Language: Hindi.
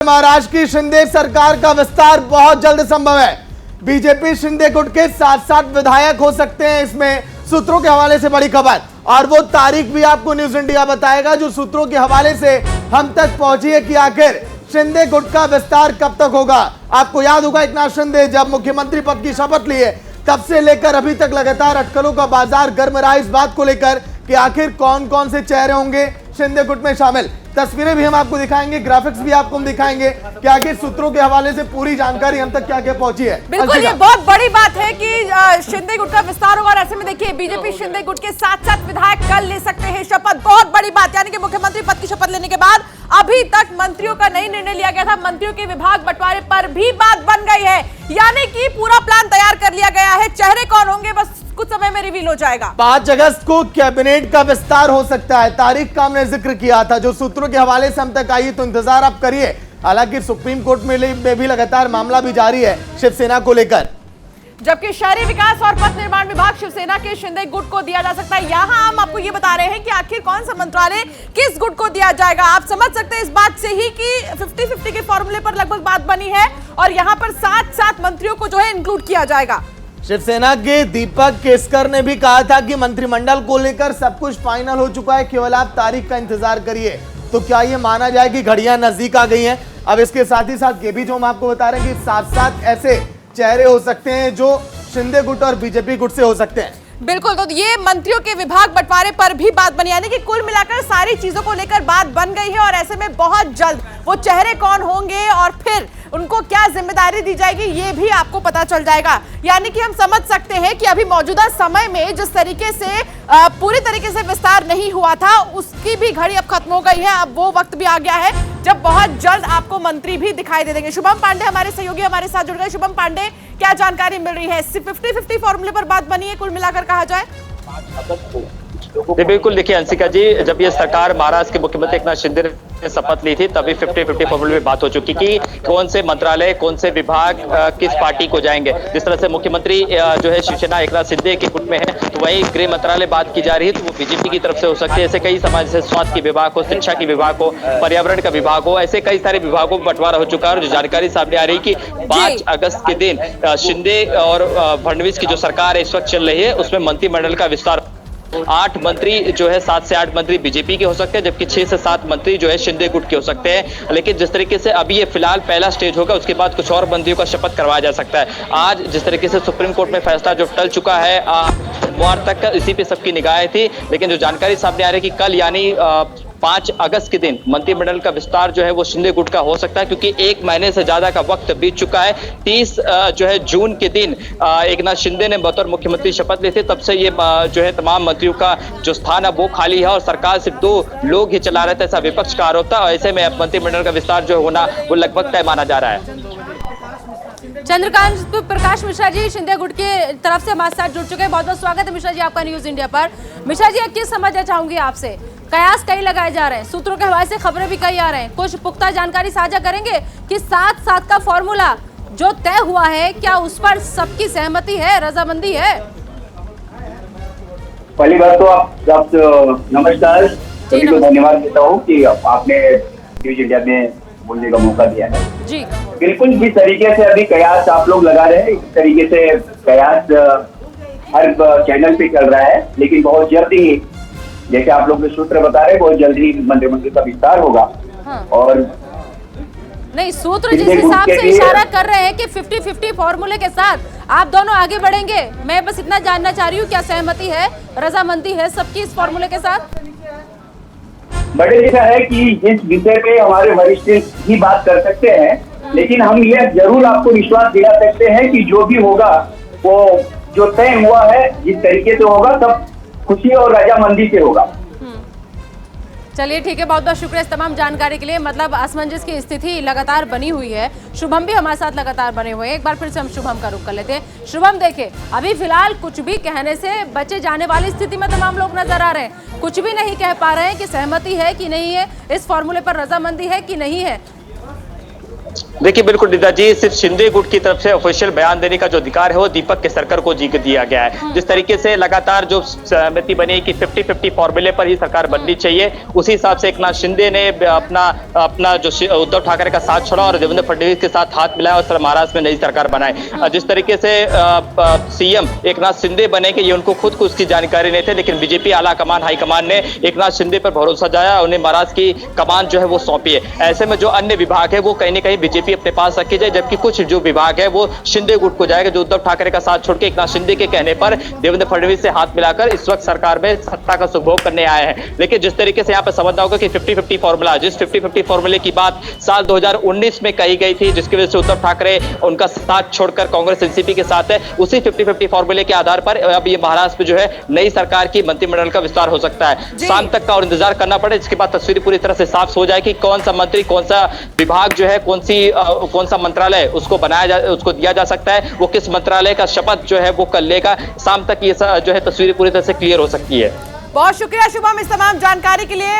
महाराष्ट्र की शिंदे सरकार का विस्तार बहुत जल्द संभव है। बीजेपी शिंदे गुट के 7 विधायक हो सकते हैं, इसमें सूत्रों के हवाले से बड़ी खबर, और वो तारीख भी आपको न्यूज इंडिया बताएगा जो सूत्रों के हवाले से हम तक पहुंची है कि आखिर शिंदे गुट का विस्तार कब तक होगा। आपको याद होगा एकनाथ शिंदे जब मुख्यमंत्री पद की शपथ लिए तब से लेकर अभी तक लगातार अटकलों का बाजार गर्म रहा इस बात को लेकर कि आखिर कौन कौन से चेहरे होंगे शिंदे गुट में शामिल। तस्वीरें भी हम आपको दिखाएंगे, ग्राफिक्स भी आपको हम दिखाएंगे कि आखिर सूत्रों के हवाले से पूरी जानकारी हम तक क्या क्या पहुंची है। बिल्कुल, ये बहुत बड़ी बात है कि शिंदे गुट का विस्तार होगा और ऐसे में देखिए बीजेपी शिंदे गुट के 7 विधायक कल ले सकते हैं शपथ। बहुत बड़ी बात, यानी कि मुख्यमंत्री पद की शपथ लेने के बाद अभी तक मंत्रियों का नई निर्णय लिया गया था, मंत्रियों के विभाग बंटवारे पर भी बात बन गई है, यानी कि पूरा प्लान तैयार कर लिया गया है। चेहरे कौन होंगे बस कुछ समय में रिवील हो जाएगा। 5 अगस्त को कैबिनेट का विस्तार हो सकता है, तारीख का हमने जिक्र किया था जो सूत्रों के हवाले से हम तक आई, तो इंतजार आप करिए। हालांकि सुप्रीम कोर्ट में भी लगातार मामला भी जारी है शिवसेना को लेकर, जबकि शहरी विकास और पथ निर्माण विभाग शिवसेना के शिंदे गुट को दिया जा सकता है। यहाँ हम आपको ये बता रहे हैं कि आखिर कौन सा मंत्रालय किस गुट को दिया जाएगा। आप समझ सकते हैं इस बात से ही कि 50-50 के फॉर्मूले पर लगभग बात बनी है और यहाँ पर 7 मंत्रियों को जो है इंक्लूड किया जाएगा। शिवसेना के दीपक केसकर ने भी कहा था कि मंत्रिमंडल को लेकर सब कुछ फाइनल हो चुका है, केवल आप तारीख का इंतजार करिए। तो क्या ये माना जाए कि घड़ियां नजदीक आ गई हैं? अब इसके साथ ही साथ ये भी जो हम आपको बता रहे हैं कि 7 ऐसे चेहरे हो सकते हैं जो शिंदे गुट और बीजेपी गुट से हो सकते हैं। बिल्कुल, तो ये मंत्रियों के विभाग बंटवारे पर भी बात बनी, यानी कि कुल मिलाकर सारी चीजों को लेकर बात बन गई है और ऐसे में बहुत जल्द वो चेहरे कौन होंगे और फिर उनको क्या जिम्मेदारी दी जाएगी ये भी आपको पता चल जाएगा। यानी कि हम समझ सकते हैं कि अभी मौजूदा समय में जिस तरीके से पूरी तरीके से विस्तार नहीं हुआ था उसकी भी घड़ी अब खत्म हो गई है। अब वो वक्त भी आ गया है जब बहुत जल्द आपको मंत्री भी दिखाई दे देंगे। शुभम पांडे हमारे सहयोगी हमारे साथ जुड़ गए। शुभम पांडे, क्या जानकारी मिल रही है? 50-50 फॉर्मूले पर बात बनी है कुल मिलाकर कहा जाए। बिल्कुल, देखिए अंशिका जी, जब ये सरकार महाराष्ट्र के मुख्यमंत्री एकनाथ शिंदे ने शपथ ली थी तभी 50-50 फॉर्मूले में बात हो चुकी कि कौन से मंत्रालय कौन से विभाग किस पार्टी को जाएंगे। जिस तरह से मुख्यमंत्री जो है शिवसेना एकनाथ शिंदे के गुट में है, तो वही गृह मंत्रालय बात की जा रही है तो वो बीजेपी की तरफ से हो सकती है। ऐसे कई समाज जैसे स्वास्थ्य के विभाग हो, शिक्षा के विभाग हो, पर्यावरण का विभाग हो, ऐसे कई सारे विभागों में बंटवारा हो चुका है। और जो जानकारी सामने आ रही है कि 5 अगस्त के दिन शिंदे और फडणवीस की जो सरकार है इस वक्त चल रही है उसमें मंत्रिमंडल का विस्तार 8 मंत्री जो है 7 से 8 मंत्री बीजेपी के हो सकते हैं, जबकि 6 से 7 मंत्री जो है शिंदे गुट के हो सकते हैं। लेकिन जिस तरीके से अभी ये फिलहाल पहला स्टेज होगा, उसके बाद कुछ और मंत्रियों का शपथ करवाया जा सकता है। आज जिस तरीके से सुप्रीम कोर्ट में फैसला जो टल चुका है सोमवार तक इसी पे सबकी निगाहें थी, लेकिन जो जानकारी सामने आ रही है कि कल यानी 5 अगस्त के दिन मंत्रिमंडल का विस्तार जो है वो शिंदे गुट का हो सकता है, क्योंकि 1 महीने से ज्यादा का वक्त बीत चुका है। 30 जो है जून के दिन एकनाथ शिंदे ने बतौर मुख्यमंत्री शपथ ली थी, तब से ये जो है तमाम मंत्रियों का जो स्थान है वो खाली है और सरकार सिर्फ 2 लोग ही चला रहे थे, ऐसा विपक्ष का आरोप था। और ऐसे में मंत्रिमंडल का विस्तार जो होना वो लगभग तय माना जा रहा है। चंद्रकांत प्रकाश मिश्रा जी शिंदे गुट की तरफ से हमारे साथ जुड़ चुके हैं। बहुत बहुत स्वागत है मिश्रा जी आपका न्यूज इंडिया पर। मिश्रा जी, किस समझना चाहूंगी आपसे, कयास कई लगाए जा रहे हैं, सूत्रों के हवाले से खबरें भी कई आ रहे हैं, कुछ पुख्ता जानकारी साझा करेंगे कि 7 का फॉर्मूला जो तय हुआ है क्या उस पर सबकी सहमति है, रजामंदी है? पहली बात तो आप नमस्कार, सभी को धन्यवाद देता हूँ कि आपने न्यूज इंडिया में बोलने का मौका दिया है जी। बिल्कुल जिस तरीके से अभी कयास आप लोग लगा रहे हैं इस तरीके से कयास हर चैनल पे चल रहा है, लेकिन बहुत जल्द ही जैसे आप लोग सूत्र बता रहे हैं बहुत जल्द ही मंत्रिमंडल का विस्तार होगा। हाँ। और नहीं, सूत्र जिस हिसाब से इशारा कर रहे हैं कि 50-50 फॉर्मूले के साथ आप दोनों आगे बढ़ेंगे, मैं बस इतना जानना चाह रही हूँ क्या सहमति है, रजामंदी है सबकी इस फॉर्मूले के साथ? बड़े जैसा है कि जिस विषय पे हमारे वरिष्ठ ही बात कर सकते हैं, लेकिन हम ये जरूर आपको विश्वास दिला सकते हैं कि जो भी होगा वो जो तय हुआ है जिस तरीके से होगा सब खुशी और रजामंदी से होगा। चलिए ठीक है, बहुत बहुत शुक्रिया इस तमाम जानकारी के लिए। मतलब असमंजस की स्थिति लगातार बनी हुई है, शुभम भी हमारे साथ लगातार बने हुए हैं। एक बार फिर से हम शुभम का रुख कर लेते हैं। शुभम, देखिए अभी फिलहाल कुछ भी कहने से बचे जाने वाली स्थिति में तमाम लोग नजर आ रहे हैं, कुछ भी नहीं कह पा रहे हैं कि सहमति है कि नहीं है, इस फॉर्मूले पर रजामंदी है कि नहीं है। देखिए बिल्कुल निदा जी, सिर्फ शिंदे गुट की तरफ से ऑफिशियल बयान देने का जो अधिकार है वो दीपक केसरकर को दिया गया है। जिस तरीके से लगातार जो सहमति बनी कि 50-50 फॉर्मूले पर ही सरकार बननी चाहिए, उसी हिसाब से एकनाथ शिंदे ने अपना जो उद्धव ठाकरे का साथ छोड़ा और देवेंद्र फडणवीस के साथ हाथ मिलाया और महाराष्ट्र में नई सरकार बनाए। जिस तरीके से सीएम एकनाथ शिंदे बनेंगे ये उनको खुद को उसकी जानकारी नहीं थी, लेकिन बीजेपी आला कमान हाईकमान ने एकनाथ शिंदे पर भरोसा जाया, उन्हें महाराष्ट्र की कमान जो है वो सौंपी है। ऐसे में जो अन्य विभाग है वो कहीं ना कहीं बीजेपी अपने पास रखी जाए, जबकि कुछ जो विभाग है वो शिंदे गुट को जाएगा, जो उद्धव ठाकरे का साथ छोड़ के एकनाथ शिंदे के कहने पर देवेंद्र फडणवीस से हाथ मिलाकर इस वक्त सरकार में सत्ता का सुभोग करने आए हैं। लेकिन जिस तरीके से यहाँ पर समझना होगा कि 50-50 फॉर्मूला, जिस 50-50 फॉर्मूले की बात साल 2019 में कही गई थी, जिसकी वजह से उद्धव ठाकरे उनका साथ छोड़कर कांग्रेस एनसीपी के साथ है, उसी 50-50 फॉर्मूले के आधार पर अब ये महाराष्ट्र में जो है नई सरकार की मंत्रिमंडल का विस्तार हो सकता है। शाम तक का और इंतजार करना पड़े, इसके बाद तस्वीर पूरी तरह से साफ हो जाए कि कौन सा मंत्री, कौन सा विभाग जो है, कौन सा मंत्रालय उसको उसको दिया जा सकता है, वो किस मंत्रालय का शपथ जो है वो कर लेगा। शाम तक ये जो है तस्वीर पूरी तरह से क्लियर हो सकती है। बहुत शुक्रिया शुभम इस तमाम जानकारी के लिए।